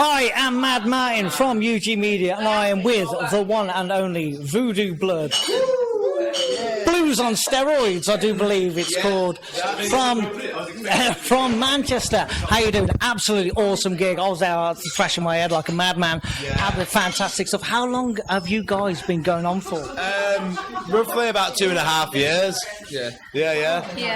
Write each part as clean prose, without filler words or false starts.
I am Mad Martin from UG Media, and I am with the one and only Voodoo Blood. Blues on steroids, I do believe it's called, from Manchester. How you doing? Absolutely awesome gig. I was there thrashing my head like a madman. Having fantastic stuff. How long have you guys been going on for? Roughly about 2.5 years. Yeah,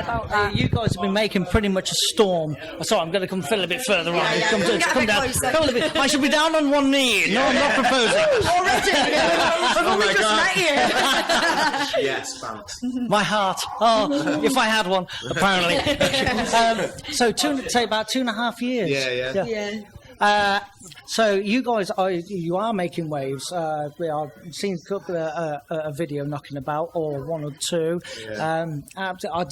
about that. You guys have been making pretty much a storm. Sorry, I'm going to come fill a bit further on. Come down. Come a bit. I should be down on one knee. No, I'm not proposing. Already? I've only just met you. Yes, thanks. My heart. Oh, if I had one, apparently. So about 2.5 years. Yeah. So you guys you are making waves. I've seen a video knocking about, or one or two. I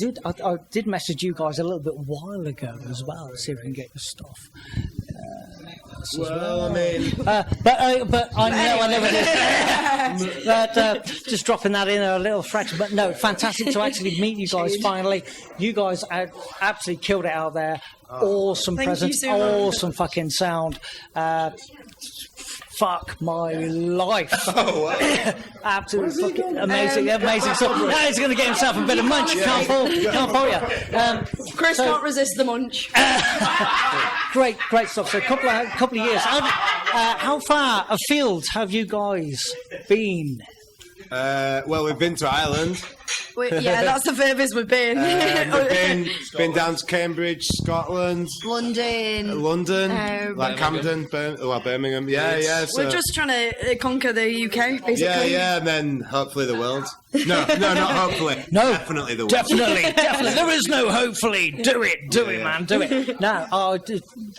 did message you guys a little bit while ago as well to see if we can get your stuff. Well, I mean, but I know I never did. But just dropping that in a little fraction. But no, fantastic to actually meet you guys finally. You guys absolutely killed it out there. Awesome presence, awesome fucking sound. Fuck my life. Oh, wow. Absolutely fucking amazing stuff. Now he's going to get himself a bit of munch. Can't fault you. Chris can't resist the munch. Great stuff. So a couple of years. How far afield have you guys been? Well, we've been to Ireland. That's the furthest we've been. We've been down to Cambridge, Scotland, London, like Camden, Birmingham. Yeah. So. We're just trying to conquer the UK, basically. Yeah, and then hopefully the world. No, not hopefully. No, definitely the world. Definitely. There is no hopefully. Do it, man, do it. No,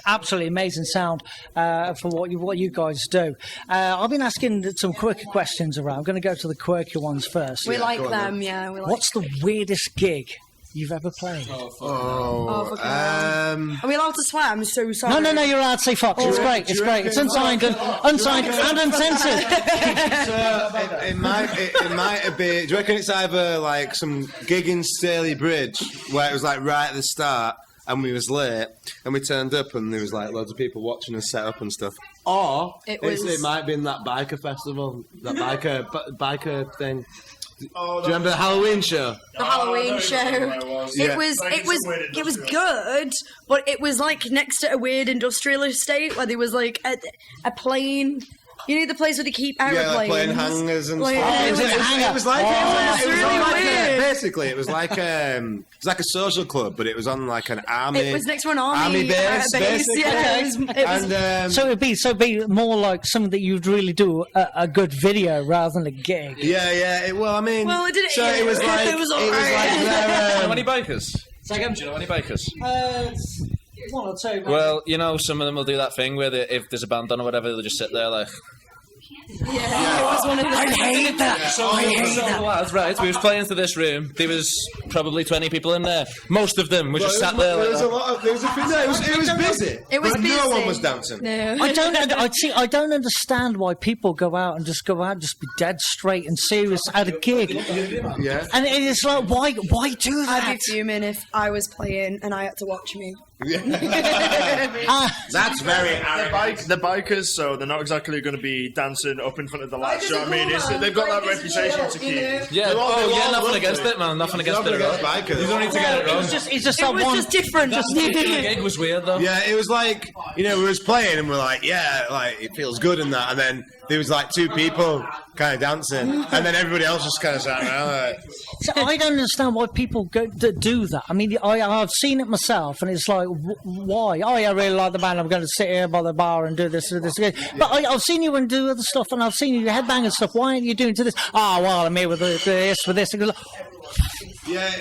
absolutely amazing sound for what you guys do. I've been asking some quirky questions around. I'm going to go to the quirky ones first. We like them, yeah. What's the weirdest gig you've ever played? Are we allowed to swear? I'm so sorry. No, you're allowed to say fuck. It's great. It's unsigned and uncensored. So it might be. Do you reckon it's either like some gig in Staley Bridge where it was like right at the start and we was late and we turned up and there was like loads of people watching us set up and stuff, or it might be in that biker festival, that biker thing. Do you remember the Halloween show? The Halloween show. It was good, but it was like next to a weird industrial estate where there was like a plane. You know the place where they keep aeroplanes? Yeah, like plane hangars and stuff. It was like basically, it was like a social club, but it was on like an army. It was next to an army base. Yeah, so it'd be more like something that you'd really do a good video rather than a gig. Yeah. It was like how many bikers? Do you know any bikers? One or two. Well, you know, some of them will do that thing where if there's a band on or whatever, they'll just sit there like. It was one of the. I hate that. Right, we was playing into this room. There was probably 20 people in there. Most of them were just sat there. It was busy. It was busy. No one was dancing. No. I don't understand why people go out and just be dead straight and serious at a gig. Yeah. And it's like, why do that? I'd be fuming if I was playing and I had to watch me. That's very arrogant. The bikers, so they're not exactly going to be dancing up in front of the lights. You know what I mean? They've got that reputation to keep. Yeah, nothing against it, man. Nothing against it. Bikers. You don't need to get it wrong. It's just It was just different. The gig was weird though. Yeah, it was like, we was playing and we're like, yeah, like it feels good and that, and then there was like two people kind of dancing, and then everybody else just kind of sat around. Like. So I don't understand why people do that. I mean, I've seen it myself, and it's like, why? Oh, yeah, I really like the band. I'm going to sit here by the bar and do this. But I've seen you and do other stuff, and I've seen you headbang and stuff. Why aren't you doing to this? Oh, well, I'm here with this. Yeah.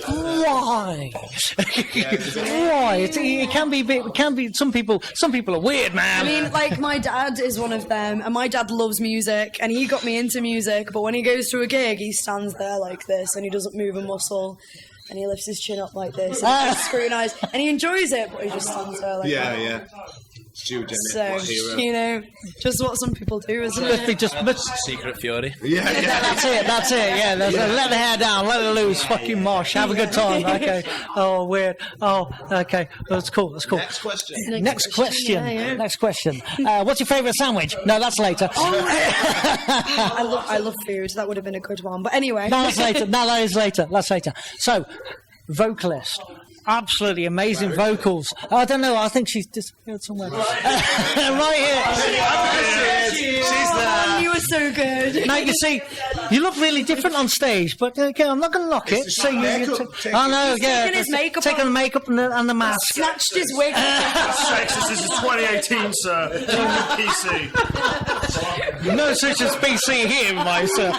Why? Why? It can be. Some people are weird, man. I mean, like my dad is one of them, and my dad loves music, and he got me into music. But when he goes to a gig, he stands there like this, and he doesn't move a muscle, and he lifts his chin up like this, and he's scrutinized, and he enjoys it, but he just stands there like that. Yeah. So, you know, just what some people do, isn't it? Secret fury. Yeah. That's it. Yeah, let the hair down, let it loose, fucking mosh, have a good time. Okay. Oh, weird. Oh, okay. That's cool. Next question. Next question. Yeah. Next question. What's your favourite sandwich? No, that's later. I love food. That would have been a good one. But anyway. No, that's later. No, that is later. That's later. So, vocalist. Absolutely amazing vocals. I don't know. I think she's disappeared somewhere. Right here. She's there. You were so good. Now you see, you look really different on stage, but okay, I'm not going to knock it. So I know, yeah. Taking his makeup taking off. the makeup and the mask. Snatched his wig. Sexist, this is 2018, sir. PC. No such as BC here, my sir.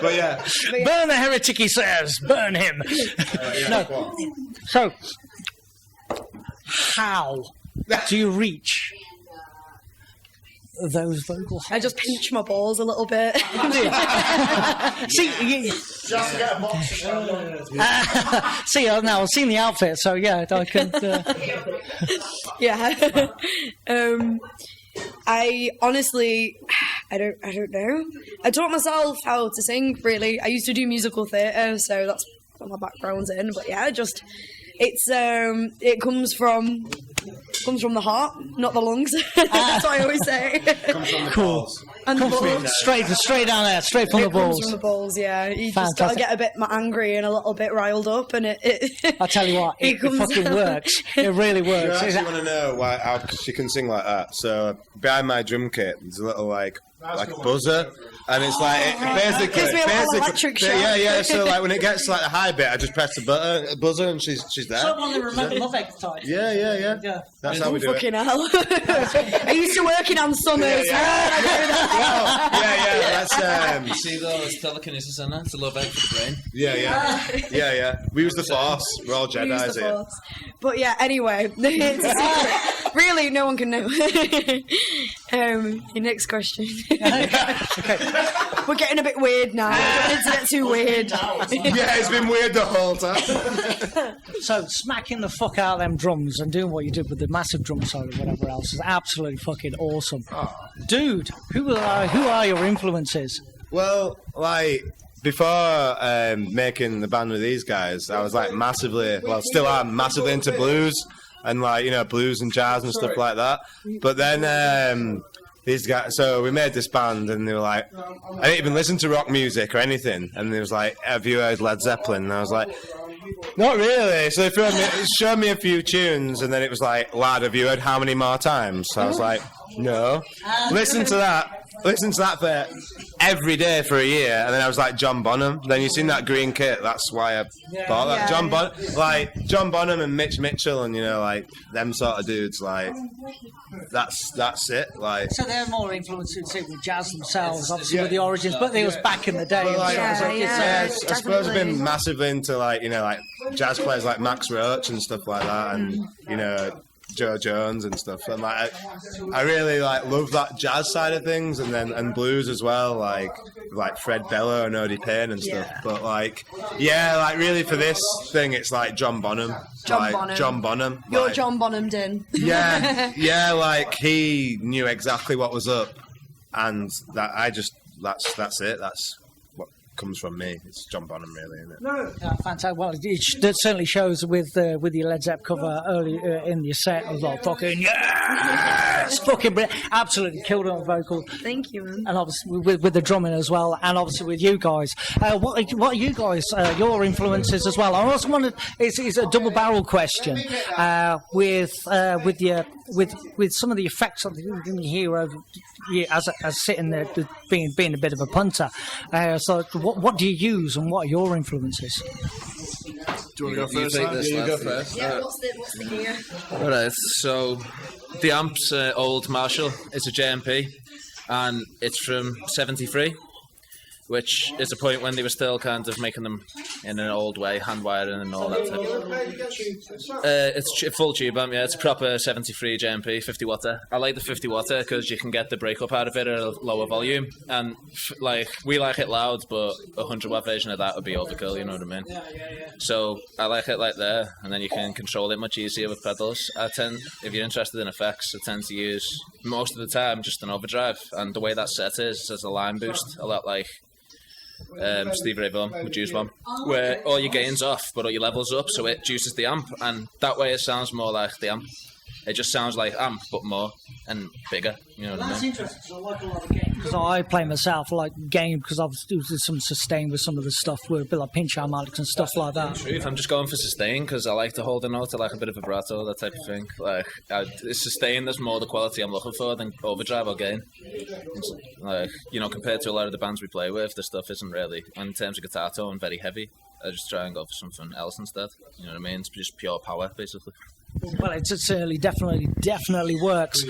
But yeah. Burn the heretic, he says. Burn him. No. So, how do you reach those vocal heights? I just pinch my balls a little bit. See, now I've seen the outfit, so yeah, I can. Yeah. I honestly, I don't know. I taught myself how to sing. Really, I used to do musical theatre, so that's what my background's in. But yeah, it comes from the heart, not the lungs. That's what I always say. Comes from the balls. And the balls. Straight down there, straight from the It comes balls. from the balls, yeah. You just gotta get a bit angry and a little bit riled up, and it I tell you what, it fucking works. It really You works. actually want to know how she can sing like that. So behind my drum kit, there's a little like a buzzer, and it's like Gives me a little electric shock. Yeah. So like when it gets to like the high bit, I just press the buzzer, and she's there. Someone that remember Love Egg type. Yeah. That's how we do it. fucking hell. I used to work in on summers. Yeah. That's See those telekinesis in there? It's a love egg for the brain. yeah. We use the Force. We're all Jedi's here. But yeah, anyway, it's a secret. Really, no one can know. Your next question. We're getting a bit weird now. It's a bit too weird. Yeah, it's been weird the whole time. So smacking the fuck out of them drums and doing what you did with the massive drum solo or whatever else is absolutely fucking awesome. Dude, who are your influences? Well, like before making the band with these guys, I was like still am massively into blues and like blues and jazz and stuff like that. But then these guys, so we made this band and they were like, I didn't even listen to rock music or anything, and they was like, have you heard Led Zeppelin? And I was like, not really. So they showed me a few tunes, and then it was like, lad, have you heard How Many More Times? So I was like, no. Listen to that for every day for a year, and then I was like, John Bonham. Then you seen that green kit, that's why I bought that. John Bonham and Mitch Mitchell, and like them sort of dudes, like that's it. Like, so they're more influences with jazz themselves, obviously with the origins, but they was back in the day. Well, like, I suppose I've been massively into like jazz players like Max Roach and stuff like that, and Joe Jones and stuff, and like I really like love that jazz side of things, and blues as well, like Fred Bello and Odie Payne and stuff. But like really for this thing, it's like John Bonham. John Bonham. You're like, John Bonham, Din. Yeah, like he knew exactly what was up, and that's it. That's what comes from me. It's John Bonham, really, isn't it? Fantastic. Well, it certainly shows with your Led Zepp cover early in your set. I was like, fucking yes, fucking brilliant. Absolutely killed on vocals. Thank you, man. And obviously with the drumming as well, and obviously with you guys. What are you guys? Your influences as well. I also wanted. It's a double barrel question. With some of the effects that you can hear over as sitting there being a bit of a punter. So what do you use and what are your influences? Do you want to go first? You go first. Yeah, what's the gear? Alright, so the amp's old Marshall. It's a JMP, and it's from '73. which is a point when they were still kind of making them in an old way, hand wiring and all that type of it's full tube amp, yeah. It's a proper 73 JMP, 50 watt. I like the 50 watt because you can get the breakup out of it at a lower volume, and like we like it loud, but a 100 watt version of that would be overkill, you know what I mean? So I like it like there, and then you can control it much easier with pedals. If you're interested in effects, I tend to use most of the time just an overdrive, and the way that set is as a line boost, a lot like Steve Ray Vaughan would use one, where all your gain's off but all your levels up, so it juices the amp, and that way it sounds more like the amp. It just sounds like amp but more and bigger, you know what I mean? That's interesting, because I like a lot of games. Because I play myself, like game, because I've done some sustain with some of the stuff, with a bit like pinch harmonics and stuff like that. Truth, I'm just going for sustain because I like to hold a note, I like a bit of vibrato, that type of thing. Like it's sustain that's more the quality I'm looking for than overdrive or gain. Like, you know, compared to a lot of the bands we play with, the stuff isn't really, in terms of guitar tone, very heavy. I just try and go for something else instead. You know what I mean? It's just pure power, basically. Well, it certainly, definitely works.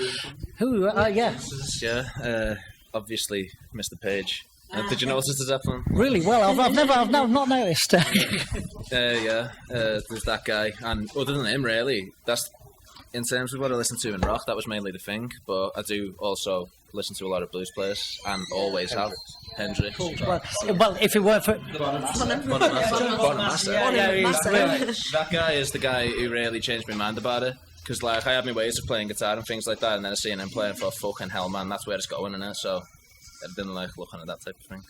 Who? Yeah. Yeah. Obviously, Mr. Page. Did you notice the Zeppelin? Really? Well, I've not noticed. Yeah. There's that guy, and other than him, really, that's in terms of what I listen to in rock. That was mainly the thing, but I do also listen to a lot of blues players, and always have. Hendrix. Cool. Well, if it weren't for that guy is the guy who really changed my mind about it. Because like I had my ways of playing guitar and things like that, and then I seen him playing for fucking hell, man. That's where it's going, in it. So I've been like looking at that type of thing.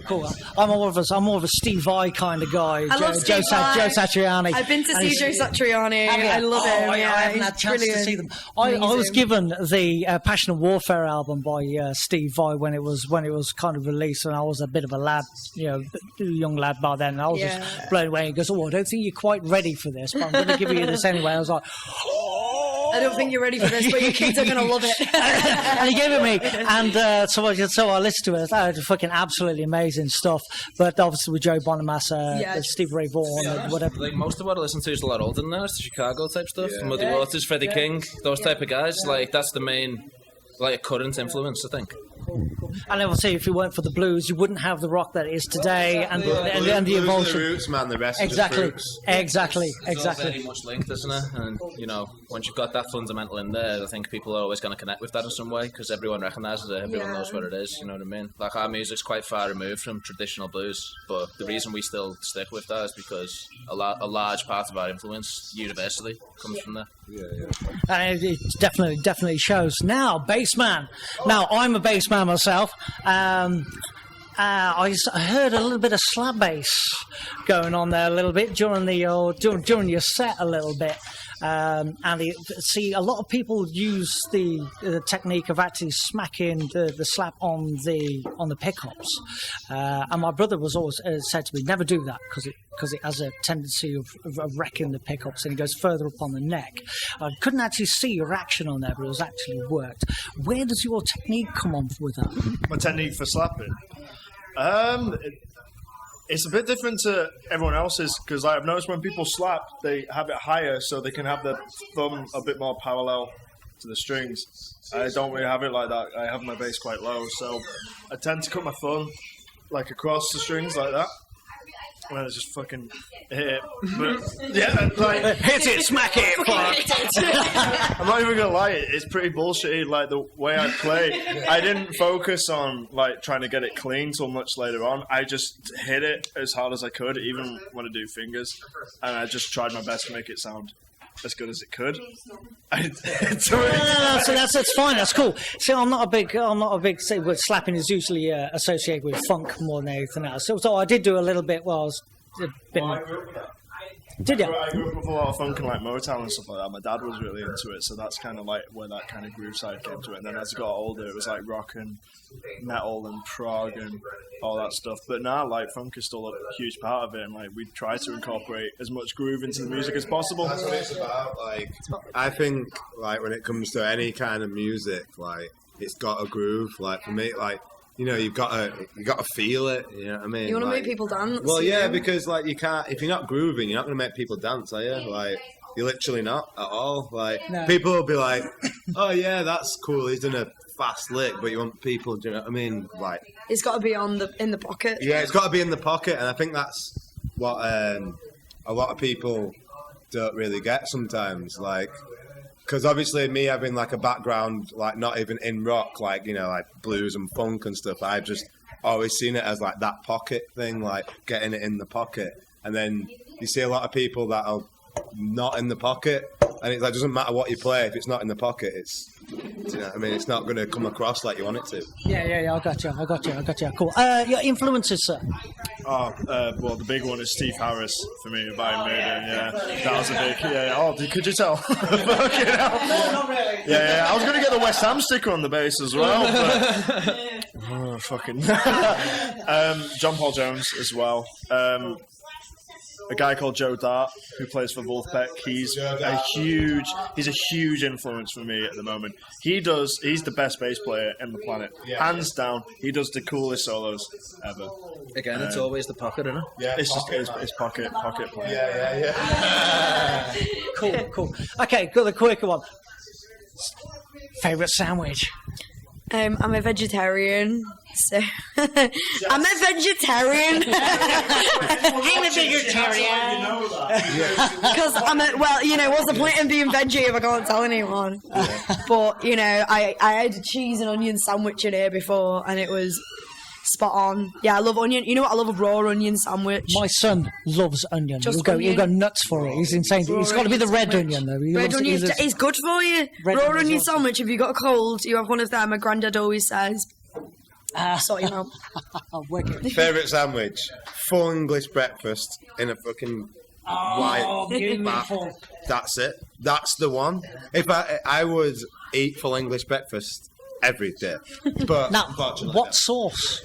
Cool. I'm more of a Steve Vai kind of guy. I love Joe Satriani. I've been to see Joe Satriani. I love him. I haven't had a chance to see them. I was given the Passion of Warfare album by Steve Vai when it was kind of released, and I was a bit of a lad, young lad by then. And I was just blown away. He goes, "Oh, I don't think you're quite ready for this, but I'm going to give you this anyway." I was like, I don't think you're ready for this, but your kids are going to love it. And he gave it me, and so I listened to it. It was fucking absolutely amazing stuff. But obviously with Joe Bonamassa, Steve Ray Vaughan, whatever. Like most of what I listen to is a lot older than that. It's the Chicago type stuff, the Muddy Waters, Freddie King, those type of guys. Like that's the main, like current influence, I think. And obviously, if it weren't for the blues, you wouldn't have the rock that it is today, and the evolution. The roots, man. The rest exactly, exactly. It's all very much linked, isn't it? And once you've got that fundamental in there, I think people are always going to connect with that in some way because everyone recognises it, everyone knows what it is. You know what I mean? Like our music's quite far removed from traditional blues, but the reason we still stick with that is because a large part of our influence universally comes from there. And it definitely shows. Now, bassman. Now, I'm a bassman myself. I heard a little bit of slap bass going on there a little bit during during your set a little bit. A lot of people use the technique of actually smacking the slap on the pickups. And my brother was always said to me, never do that because it has a tendency of wrecking the pickups, and it goes further up on the neck. I couldn't actually see your action on there, but it was actually worked. Where does your technique come on with that? My technique for slapping? It's a bit different to everyone else's because I've noticed when people slap, they have it higher so they can have the thumb a bit more parallel to the strings. I don't really have it like that. I have my bass quite low, so I tend to cut my thumb like across the strings like that. And then it's just fucking hit it. But yeah, like hit it, smack it, fuck. I'm not even gonna lie, it's pretty bullshitty. Like the way I play, I didn't focus on like trying to get it clean till much later on. I just hit it as hard as I could, even when I do fingers, and I just tried my best to make it sound as good as it could. So that's fine. That's cool. See, I'm not a big. Say, slapping is usually associated with funk more than anything else. So I did do a little bit. Well, I was a bit. Did you? I grew up with a lot of funk and like Motown and stuff like that. My dad was really into it, so that's kind of like where that kind of groove side came to it. And then as I got older, it was like rock and metal and prog and all that stuff. But now, like funk is still a huge part of it, and like we try to incorporate as much groove into the music as possible. That's what it's about. Like I think, like when it comes to any kind of music, like it's got a groove. Like for me, like. You've got to feel it. You know what I mean? You want to make people dance? Well, yeah, because like you can't if you're not grooving, you're not going to make people dance, are you? Like you're literally not at all. Like people will be like, "Oh yeah, that's cool. He's done a fast lick, but you want people. Do you know what I mean? Like, It's got to be in the pocket. yeah, it's got to be in the pocket, and I think that's what a lot of people don't really get sometimes. Like, because obviously me having like a background, like not even in rock, like, you know, like blues and funk and stuff, I've just always seen it as like that pocket thing, like getting it in the pocket. And then you see a lot of people that are not in the pocket, and it like, doesn't matter what you play, if it's not in the pocket, it's, do you know what I mean? It's not going to come across like you want it to. Yeah, I got you. Cool. Your influences, sir? Well, the big one is Steve Harris for me, by Iron Maiden. Yeah, that was a big. Yeah. Oh, could you tell? Fucking hell. Not really. Yeah. I was going to get the West Ham sticker on the bass as well. But, oh, fucking. John Paul Jones as well. A guy called Joe Dart who plays for Wolfpack. He's a huge influence for me at the moment. He's the best bass player in the planet, hands down. He does the coolest solos ever. Again, it's always the pocket, isn't it? Yeah, It's just it's pocket play. Yeah. Cool. Okay, got the quicker one. Favorite sandwich? I'm a vegetarian, so I'm a vegetarian. Because what's the point in being veggie if I can't tell anyone? But I had a cheese and onion sandwich in here before, and it was spot on. Yeah, I love onion. You know what? I love a raw onion sandwich. My son loves onion. Just He'll onion. go nuts for it. He's insane. Raw It's got to be the red sandwich. onion, though. He Red loves- onion he loves- is good for you. Red Raw onion onion is awesome. sandwich. If you got a cold, you have one of them. My granddad always says, "Sort you out." Wicked. Favourite sandwich? Full English breakfast in a fucking white beautiful. bat. That's it. That's the one. If I would eat full English breakfast every day, but Now, unfortunately, what sauce?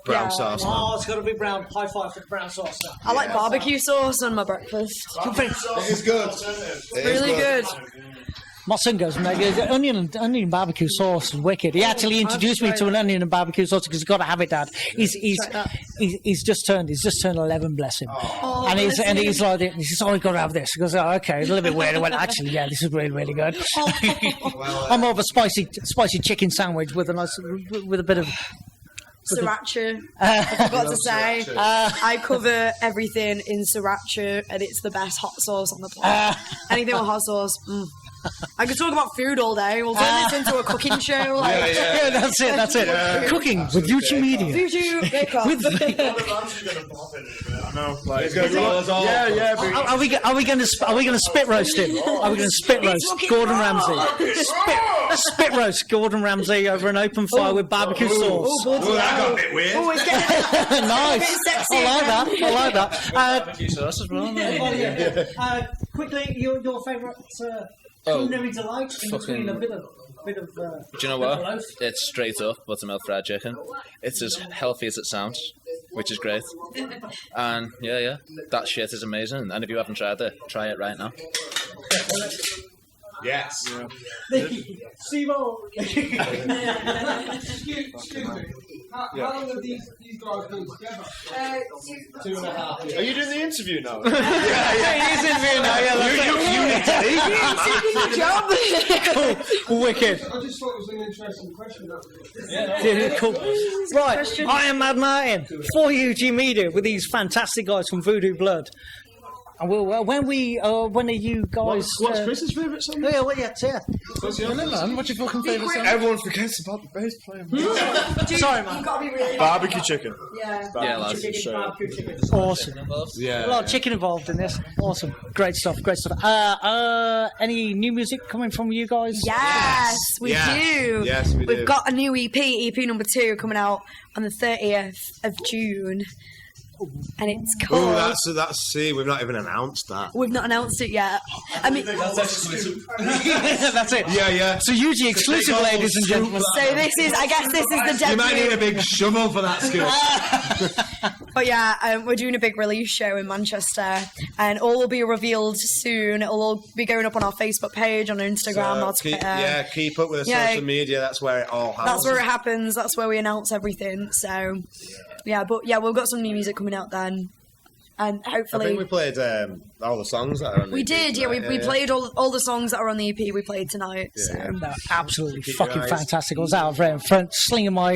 brown Yeah. sauce, man. It's got to be brown. High five for the brown sauce. I like barbecue sauce on my breakfast. It is good. It is Really good. My son goes, onion and barbecue sauce is wicked. He actually introduced me to an onion and barbecue sauce because he's got to have it, Dad. He's just turned 11, bless him. And he's like, he says, "Oh, we've got to have this." He goes, "Oh, okay, it's a little bit weird." I went, "Actually, yeah, this is really, really good." I'm more of a spicy chicken sandwich with a bit of. Sriracha. I forgot to say, I cover everything in sriracha, and it's the best hot sauce on the planet. Anything with hot sauce. I could talk about food all day. We'll turn this into a cooking show. Like, Yeah, that's it. Cooking with YouTube Media. YouTube, Bake Off. I know. Like, It's gonna roll us all. yeah. But Are we going to spit roast him? Are we going to spit roast fucking Gordon raw. Ramsay? Spit roast Gordon Ramsay over an open fire with barbecue sauce. Oh, that got a bit weird. Oh, it's getting Nice. bit sexy I like that. Barbecue sauce as well. Quickly, your favourite culinary delight in between a bit of. Do you know what? It's straight up buttermilk fried chicken. It's as healthy as it sounds, which is great. And yeah, that shit is amazing. And if you haven't tried it, try it right now. Yes. Steve-O. How long have these guys been together? 2.5 years. are you doing the interview now? Wicked. I just thought it was an interesting question. Cool. Right, I am Mad Martin for UG Media with these fantastic guys from Voodoo Blood. And when are you guys? What's Chris's favourite song? Yeah. What's your fucking favourite song? Everyone forgets about the bass player. Sorry, man. You've got to be really Barbecue chicken. Yeah. Yeah, lads. Awesome. Yeah. A lot of chicken involved in this. Awesome. Great stuff. Any new music coming from you guys? Yes, we do. Yes, we do. We've got a new EP number 2, coming out on the 30th of June. And it's called... Oh, that's see, we've not even announced that. We've not announced it yet. I mean, That's it. Yeah. So UG exclusive, ladies and gentlemen. so this is the debut. You might need a big shovel for that, Scoop. But yeah, we're doing a big release show in Manchester, and all will be revealed soon. It'll all be going up on our Facebook page, on Instagram, our Twitter. Keep up with the Yeah. social media. That's where it all happens. That's where it happens. That's where we announce everything. So, yeah, we've got some new music coming out then. and I hopefully think we played all the songs that are on the we EP did. Yeah, tonight, we played all the songs that are on the EP. We played tonight. So. No, absolutely Keep your fucking eyes- fantastic. I was out there in front, slinging my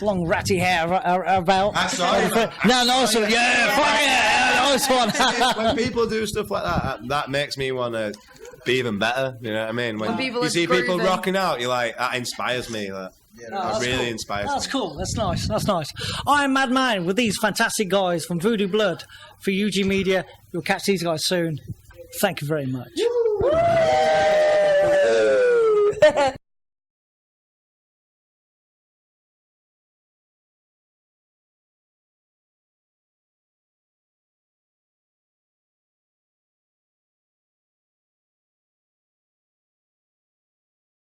long ratty hair about. I saw it. No, nice one. Yeah, fuck yeah, nice one. When people do stuff like that makes me want to be even better. You know what I mean? When people you are see people grooving. rocking out, you're like, that inspires me. Like, that really inspires That's me. cool. That's nice. That's nice. I'm Mad Man with these fantastic guys from Voodoo Blood for UG Media. You'll catch these guys soon. Thank you very much.